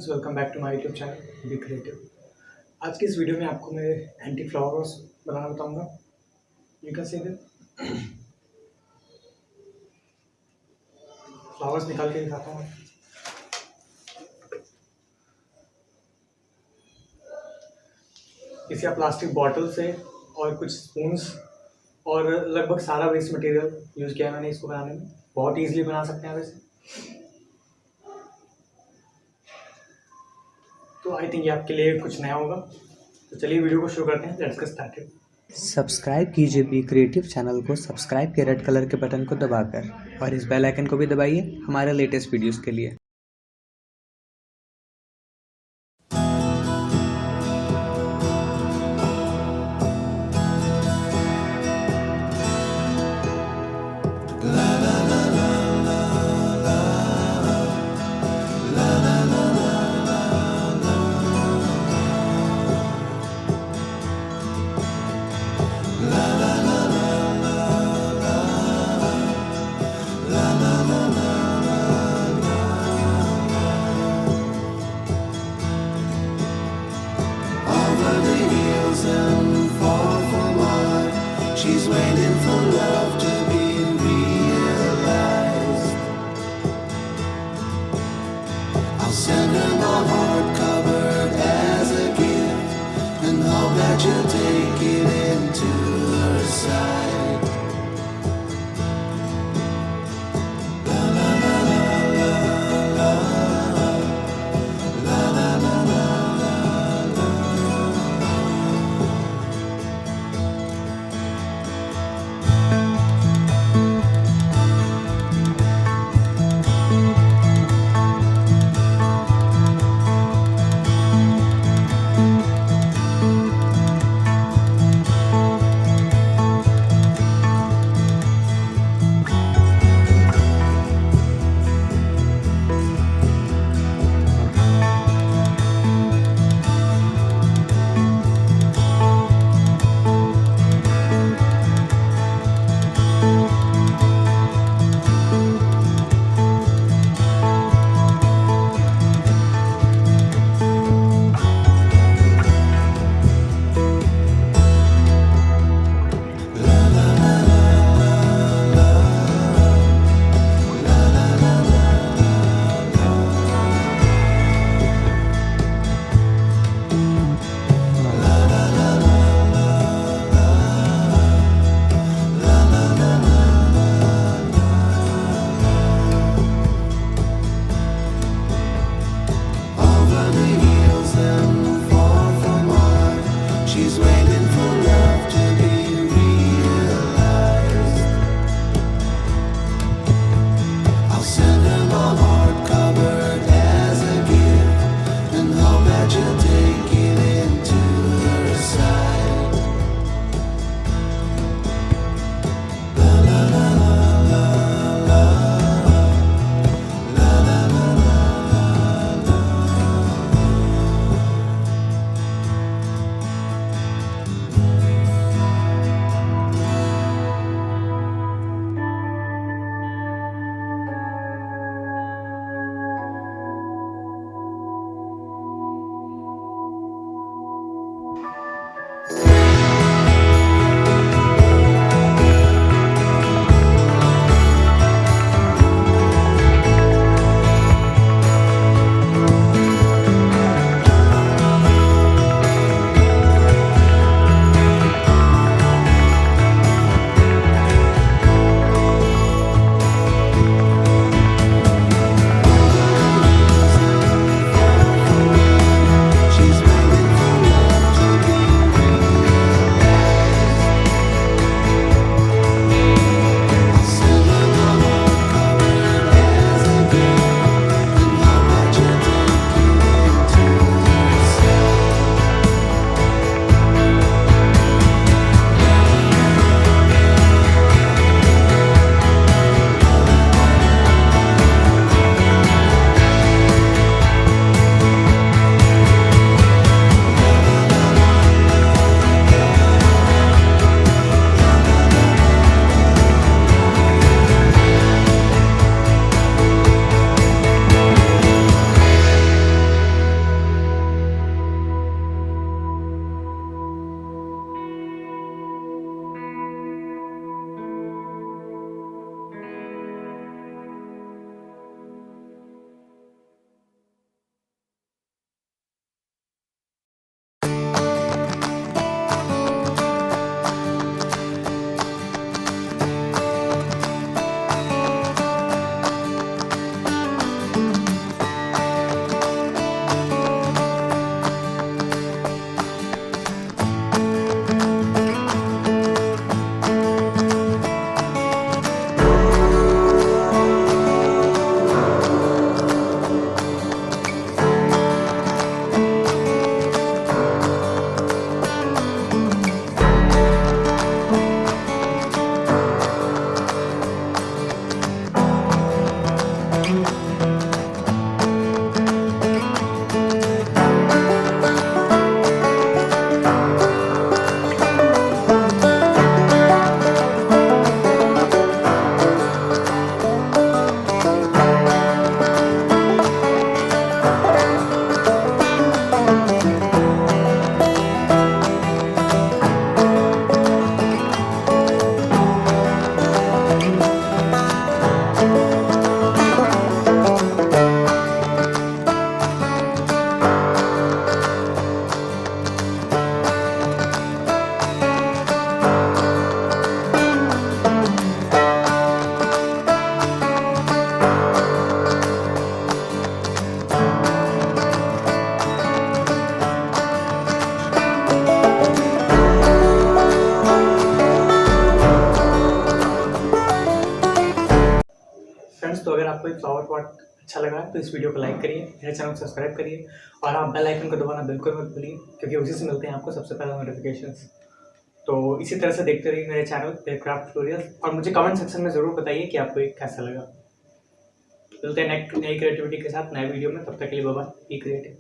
Friends, welcome back to my YouTube channel be creative. आज की इस वीडियो में आपको मैं एंटी फ्लावर वॉश बनाना बताऊंगा। You can see that flowers निकाल के दिखाता हूँ। इसे आप प्लास्टिक बॉटल से और कुछ स्पून्स और लगभग सारा वेस्ट मटेरियल यूज़ किया है मैंने इसको बनाने में। बहुत ईजिली बना सकते हैं वैसे तो आई थिंक ये आपके लिए कुछ नया होगा। तो चलिए वीडियो को शुरू करते हैं। Let's get started. सब्सक्राइब कीजिए बी क्रिएटिव चैनल को सब्सक्राइब के रेड कलर के बटन को दबाकर और इस बेल आइकन को भी दबाइए हमारे लेटेस्ट वीडियोस के लिए। And fall for more. She's waiting for love to be realized. I'll send her my heart covered as a gift and hope that you'll take it into her side. La la la la la la la la la la. Friends, तो अगर आपको ये flower pot अच्छा लगा तो इस video को like करिए, मेरे चैनल को सब्सक्राइब करिए और आप बेल आइकन को दबाना बिल्कुल मत भूलिए, क्योंकि उसी से मिलते हैं आपको सबसे पहले नोटिफिकेशंस। तो इसी तरह से देखते रहिए मेरे चैनल पे क्राफ्ट ट्यूटोरियल, और मुझे कमेंट सेक्शन में ज़रूर बताइए कि आपको ये कैसा लगा। मिलते हैं नई क्रिएटिविटी के साथ नए वीडियो में, तब तक के लिए बाय बाय, बी क्रिएटिव।